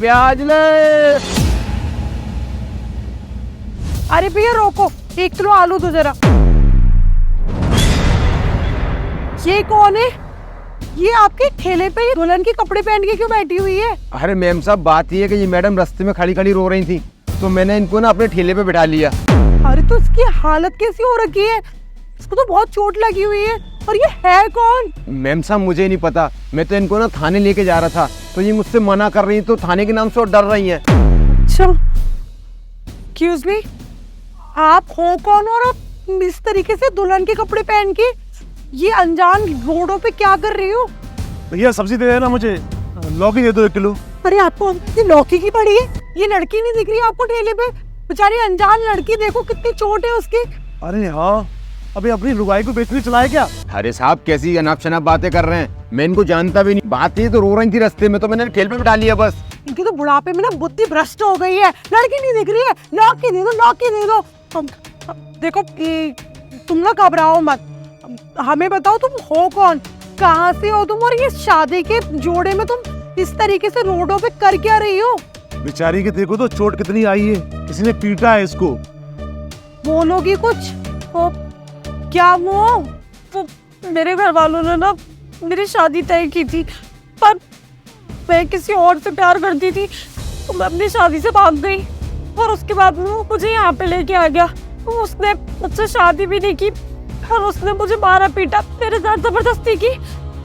प्याज ले। अरे भैया रोको, 1 किलो आलू दो जरा। ये कौन है? ये आपके ठेले पे ये दुल्हन के कपड़े पहन के क्यों बैठी हुई है? अरे मैम साहब, बात ये है कि ये मैडम रास्ते में खड़ी खड़ी रो रही थी, तो मैंने इनको ना अपने ठेले पे बिठा लिया। अरे तो इसकी हालत कैसी हो रखी है? इसको तो बहुत चोट लगी हुई है। और ये है कौन? मैम साहब मुझे नहीं पता, मैं तो इनको ना थाने लेके जा रहा था, तो ये मुझसे मना कर रही, तो थाने के नाम से और डर रही हैं। अच्छा, एक्सक्यूज मी, आप हो कौन और आप इस तरीके से दुल्हन के कपड़े पहन के ये अनजान रोडों पे क्या कर रही हो? भैया सब्जी दे देना, मुझे लौकी दे दो 1 किलो। अरे आपको ये लौकी की पड़ी है? ये लड़की नहीं दिख रही आपको ठेले पे? बेचारी अनजान लड़की, देखो कितनी चोट है उसकी। अरे हाँ, अबे अपनी लुगाई को बेचने चला है क्या? अरे साहब कैसी अनाप शनाप बातें कर रहे हैं, मैं इनको जानता भी नहीं। बात ये तो रो रही थी रास्ते में, तो मैंने ठेले पे बिठा लिया बस। इनकी तो बुढ़ापे में ना बुद्धि भ्रष्ट हो गई है। लड़की नहीं दिख रही है, लौकी दे दो, लौकी दे दो। देखो तुम ना घबराओ मत, हमें बताओ तुम हो कौन, कहाँ से हो तुम, और ये शादी के जोड़े में तुम इस तरीके से रोडों पे कर क्या रही हो? बेचारी के देखो तो चोट कितनी आई है, किसी ने पीटा है इसको। बोलोगी कुछ? ओ, क्या वो मेरे घर वालों ने ना मेरी शादी तय की थी, पर मैं किसी और से प्यार करती थी, तो मैं अपनी शादी से भाग गई। और उसके बाद वो मुझे यहाँ पे लेके आ गया। उसने मुझसे शादी भी नहीं की और उसने मुझे मारा पीटा, मेरे साथ जबरदस्ती की।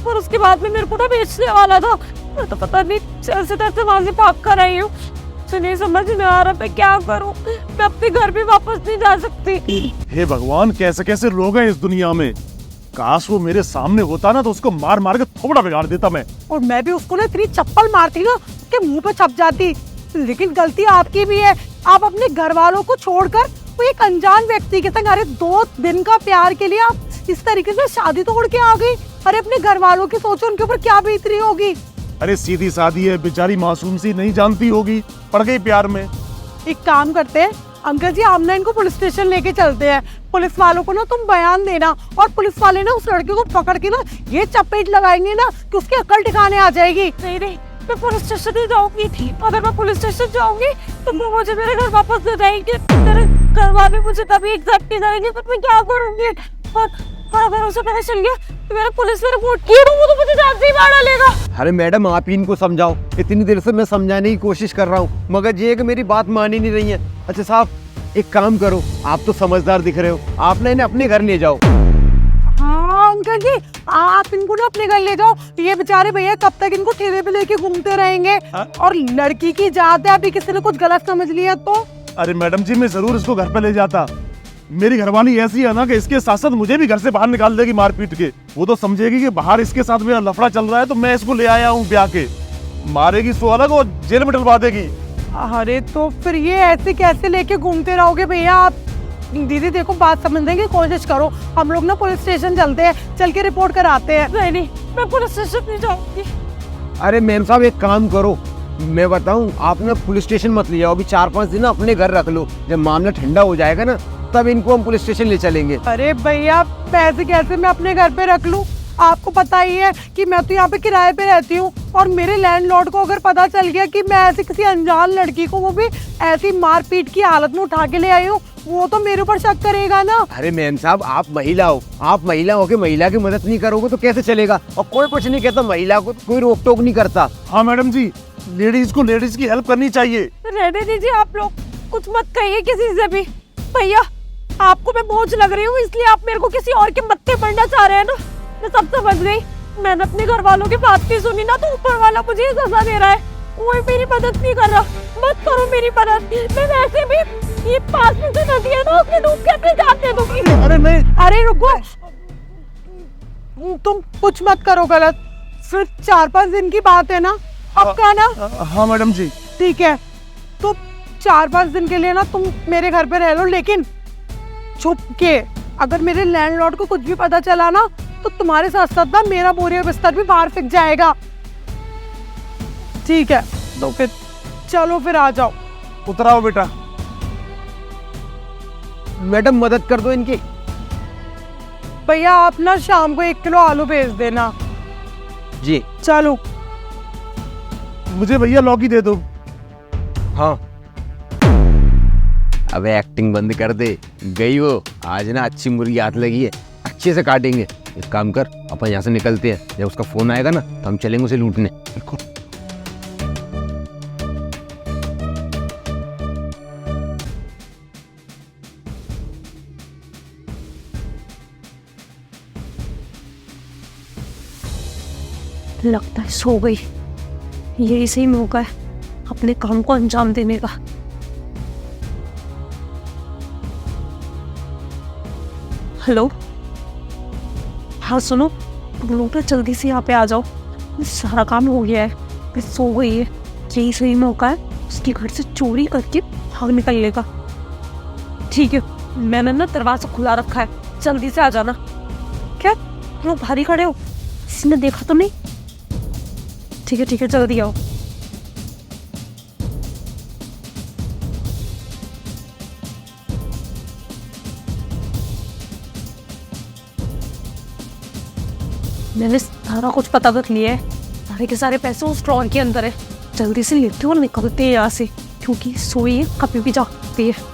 और उसके बाद में मेरे को ना बेचने वाला था, मैं तो पता नहीं जैसे तैसे वहां से भाग कर आई हूँ। मुझे नहीं समझ में आ रहा मैं क्या करूँ, मैं अपने घर भी वापस नहीं जा सकती। हे भगवान, कैसे कैसे लोग हैं इस दुनिया में। काश वो मेरे सामने होता ना, तो उसको मार मार के थोड़ा बिगाड़ देता मैं। और मैं भी उसको ना इतनी चप्पल मारती ना, उसके मुंह पे छप जाती। लेकिन गलती आपकी भी है, आप अपने घर वालों को छोड़कर वो एक अनजान व्यक्ति के संग, अरे 2 दिन का प्यार के लिए आप इस तरीके से शादी तोड़ के आ गई। अरे अपने घर वालों की सोचो, उनके ऊपर क्या बीत रही होगी। अरे सीधी सादी है, बेचारी मासूम सी, नहीं जानती होगी, पड़ गई प्यार में। एक काम करते हैं अंकल जी, हम ना इनको पुलिस स्टेशन लेके चलते हैं। पुलिस वालों को ना तुम बयान देना, और पुलिस वाले ना उस लड़के को पकड़ के ना ये चपेट लगाएंगे ना कि उसकी अकल ठिकाने आ जाएगी। नहीं नहीं, मैं पुलिस स्टेशन नहीं जाऊंगी। अगर मैं पुलिस स्टेशन जाऊंगी तो वो मुझे मेरे घर वापस दे जाएंगे। मेरे घर वाले मुझे कभी एग्जैक्ट नहीं करेंगे, पर मैं क्या करूंगी? और अगर उसे पता चल गया तो मेरा पुलिस में रिपोर्ट किया तो वो तो मुझे जान से ही मार डालेगा। अरे मैडम आप ही इनको समझाओ, इतनी देर से मैं समझाने की कोशिश कर रहा हूँ, मगर ये कि मेरी बात मान ही नहीं रही है। अच्छा साहब एक काम करो, आप तो समझदार दिख रहे हो, आप ना इन्हें अपने घर ले जाओ। हाँ अंकल जी, आप इनको ना अपने घर ले जाओ। ये बेचारे भैया कब तक इनको ठेले पे लेके घूमते रहेंगे? और लड़की की जात है, अभी किसी ने कुछ गलत समझ लिया तो? अरे मैडम जी, मैं जरूर इसको घर पे ले जाता। मेरी घरवाली ऐसी है ना कि इसके साथ साथ मुझे भी घर से बाहर निकाल देगी मार पीट के। वो तो समझेगी कि बाहर इसके साथ मेरा लफड़ा चल रहा है, तो मैं इसको ले आया हूँ ब्याह के। मारेगी सो अलग और जेल में डलवा देगी। अरे तो फिर ये ऐसे कैसे लेके घूमते रहोगे भैया आप? दीदी देखो, बात समझने की कोशिश करो। हम लोग ना पुलिस स्टेशन चलते हैं, चल के रिपोर्ट कराते हैं। नहीं नहीं, मैं पुलिस स्टेशन नहीं जाऊंगी। अरे मैम साहब एक काम करो, मैं बताऊं, आप ना पुलिस स्टेशन मत ले जाओ, अभी 4-5 दिन अपने घर रख लो। जब मामला ठंडा हो जाएगा ना, तब इनको हम पुलिस स्टेशन ले चलेंगे। अरे भैया पैसे कैसे मैं अपने घर पे रख लूं? आपको पता ही है कि मैं तो यहाँ पे किराए पे रहती हूँ, और मेरे लैंडलॉर्ड को अगर पता चल गया कि मैं ऐसी किसी अनजान लड़की को, वो भी ऐसी मारपीट की हालत में उठा के ले आई हूँ, वो तो मेरे ऊपर शक करेगा ना। अरे मैम साहब आप महिला हो, आप महिला हो के महिला की मदद नहीं करोगे तो कैसे चलेगा? और कोई कुछ नहीं कहता, महिला को कोई रोक टोक नहीं करता। हाँ मैडम जी, लेडीज को लेडीज की हेल्प करनी चाहिए। रहने दीजिए आप लोग, कुछ मत कहिए किसी से भी। भैया आपको मैं बोझ लग रही हूँ, इसलिए आप मेरे को किसी और के मत्थे पड़ना चाह रहे हैं ना? मैं सब समझ गई। मैंने अपने घर वालों की बात नहीं सुनी ना, तो ऊपर वाला मुझे सजा दे रहा है। वो मेरी मदद नहीं कर रहा। मत करो मेरी मदद, मैं वैसे भी ये पास में से नदी है ना, उसमें डूब के अपनी जान दे दूंगी। अरे नहीं, अरे रुको, तुम कुछ मत करो गलत। सिर्फ 4-5 दिन की बात है ना आपका ना? हाँ मैडम जी। ठीक है, तो 4-5 दिन के लिए ना तुम मेरे घर पे रह लो, लेकिन छुप के। अगर मेरे लैंडलॉर्ड को कुछ भी पता चला ना, तो तुम्हारे साथ साथ ना मेरा बोरिया बिस्तर भी बाहर फेंक जाएगा। ठीक है, तो फिर चलो, फिर आ जाओ। उतराओ बेटा। मैडम मदद कर दो इनकी। भैया आप ना शाम को 1 किलो आलू भेज देना। जी चलो। मुझे भैया लौकी दे दो। हाँ। अबे एक्टिंग बंद कर दे, गई वो। आज ना अच्छी मुर्गी हाथ लगी है, अच्छे से काटेंगे। एक काम कर, अपन यहाँ से निकलते हैं। जब उसका फोन आएगा ना तो हम चलेंगे उसे लूटने। बिल्कुल। लगता है सो गई। यही सही मौका है अपने काम को अंजाम देने का। हेलो, हाँ सुनो, तुम लोग ना जल्दी से यहाँ पे आ जाओ। सारा काम हो गया है, मैं सो गई है। यही सही मौका है उसके घर से चोरी करके भाग निकलने का। ठीक है, मैंने ना दरवाजा खुला रखा है, जल्दी से आ जाना। क्या तुम लोग बाहर ही खड़े हो? किसी ने देखा तो नहीं? ठीक है, जल्दी आओ। मैंने सारा कुछ पता कर लिया है। सारे के सारे पैसे उस ड्रॉर के अंदर है। जल्दी से लेते और निकलते हैं यहाँ से, क्योंकि सोई है, कभी भी जा सकती है।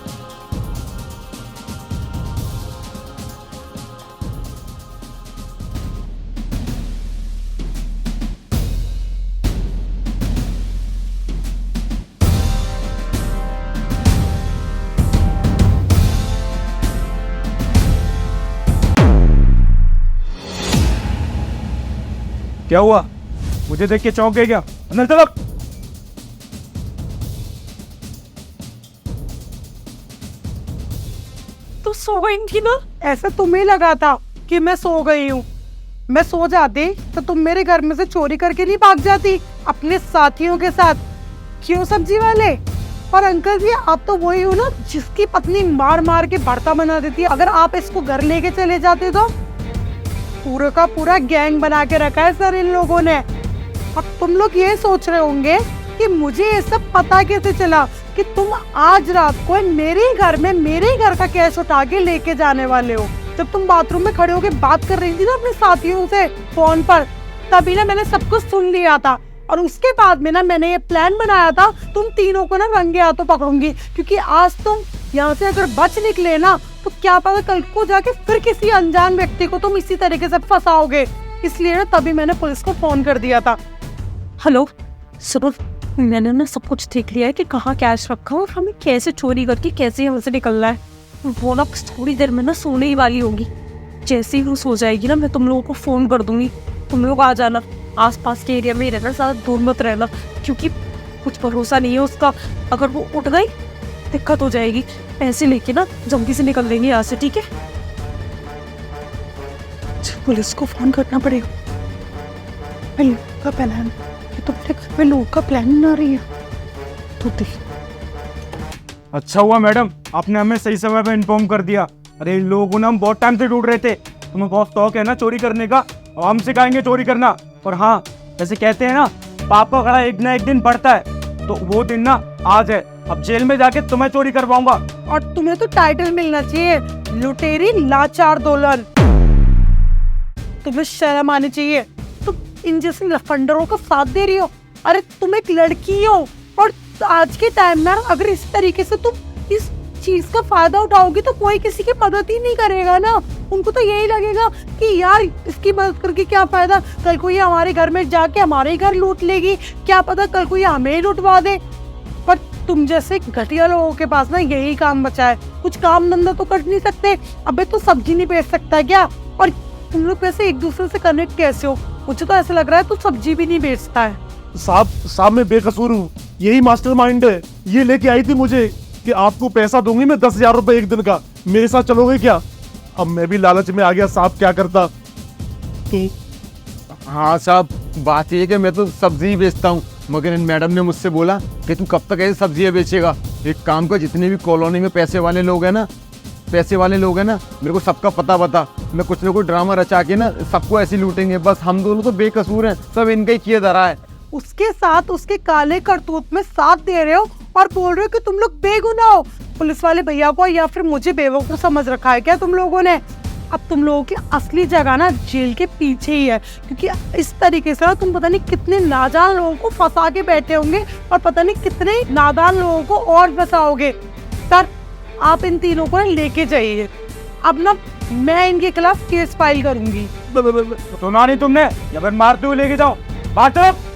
क्या हुआ? मुझे देख के चौंक गए क्या? अंदर चलो। तो सो गई थी ना? ऐसा तुम्हें लगा था कि मैं सो गई हूँ? मैं सो जाती तो तुम मेरे घर में से चोरी करके नहीं भाग जाती अपने साथियों के साथ? क्यों सब्जी वाले? और अंकल जी, आप तो वही हो ना जिसकी पत्नी मार मार के भरता बना देती है। अगर आप इसको घर लेके चले जाते तो पूरे का पूरा गैंग बना के रखा है सर इन लोगों ने। अब तुम लोग ये सोच रहे होंगे कि मुझे ये सब पता कैसे चला कि तुम आज रात को मेरे ही घर में मेरे ही घर का कैश उठा के लेके जाने वाले हो। जब तुम बाथरूम में खड़े होके बात कर रही थी ना अपने साथियों से फोन पर, तभी ना मैंने सब कुछ सुन लिया था। और उसके बाद में ना मैंने ये प्लान बनाया था तुम तीनों को ना रंगे हाथों पकड़ूंगी, क्योंकि आज तुम यहाँ से अगर बच निकले ना तो क्या पता कल को जाके फिर किसी अनजान व्यक्ति को तुम इसी तरीके से फंसाओगे। इसलिए ना तभी मैंने पुलिस को फोन कर दिया था। हेलो सुनो, मैंने ना सब कुछ देख लिया है कि कहाँ कैश रखा और हमें कैसे चोरी करके कैसे यहाँ से निकलना है। वो ना थोड़ी देर में ना सोने ही वाली होगी। जैसे ही वो सो जाएगी ना मैं तुम लोगों को फोन कर दूंगी। तुम लोग आ जाना, आसपास के एरिया में ही रहना, ज़्यादा दूर मत रहना, क्योंकि कुछ भरोसा नहीं है उसका। अगर वो उठ गई दिक्कत हो जाएगी। पैसे लेके ना जल्दी से निकल लेंगे यहाँ से, ठीक है? पुलिस को फोन करना पड़ेगा। लूट का प्लान, ये तो मेरे घर में लूट का प्लान बना रही है। तो देख, अच्छा हुआ मैडम आपने हमें सही समय पे इन्फॉर्म कर दिया। अरे इन लोगों को ना हम बहुत टाइम से ढूंढ रहे थे। तुम्हें बहुत शौक है ना चोरी करने का, और हम सिखाएंगे चोरी करना। और हाँ, जैसे कहते हैं ना, पापा खड़ा एक ना एक दिन बढ़ता है, तो वो दिन ना आज है। अब जेल में जाके तुम्हें चोरी करवाऊंगा। और तुम्हें तो टाइटल मिलना चाहिए, लुटेरी लाचार दोलन। तुम्हें शर्म आनी चाहिए। तुम इन जैसे लफंडरों का साथ दे रही हो। अरे तुम एक लड़की हो, और आज के टाइम में अगर इस तरीके से तुम इस चीज का फायदा उठाओगी तो कोई किसी की मदद ही नहीं करेगा ना। उनको तो यही लगेगा कि यार इसकी मदद करके क्या फायदा, कल को ये हमारे घर में जाके हमारे ही घर लूट लेगी, क्या पता कल को ये हमें ही लुटवा दे। पर तुम जैसे घटिया लोगों के पास ना यही काम बचा है। कुछ काम धंधा तो कर नहीं सकते। अबे तो सब्जी नहीं बेच सकता क्या? और तुम लोग वैसे एक दूसरे से कनेक्ट कैसे हो? मुझे तो ऐसा लग रहा है तू सब्जी भी नहीं बेचता है। साहब मैं बेकसूर हूँ, यही मास्टरमाइंड है। ये लेके आई थी मुझे कि आपको पैसा दूंगी मैं 10,000 रुपए एक दिन का, मेरे साथ चलोगे क्या? अब मैं भी लालच में आ गया। साहब क्या करता? हाँ साहब, बात ये है कि मैं तो सब्जी ही बेचता हूँ, मगर इन मैडम ने मुझसे बोला कि तू कब तक ऐसी सब्जियाँ बेचेगा। एक काम कर, जितने भी कॉलोनी में पैसे वाले लोग हैं ना, मेरे को सबका पता बता। मैं कुछ ना कुछ ड्रामा रचा के ना सबको ऐसे लूटेंगे। बस हम दोनों तो बेकसूर हैं, सब इनका ही किया धरा है। उसके साथ उसके काले करतूत में साथ दे रहे हो और बोल रहे हो कि तुम लोग बेगुनाह हो। पुलिस वाले भैया को या फिर मुझे बेवकूफ समझ रखा है क्या तुम लोगों ने? अब तुम लोगों की असली जगह ना जेल के पीछे ही है, क्योंकि इस तरीके से ना तुम पता नहीं कितने नादान लोगों को फंसा के बैठे होंगे और पता नहीं कितने नादान लोगों को और फंसाओगे। सर आप इन तीनों को ना लेके जाइए, अब ना मैं इनके खिलाफ केस फाइल करूंगी। सुना नहीं तुमने, या फिर मारते हुए लेके जाओ, बात चलो।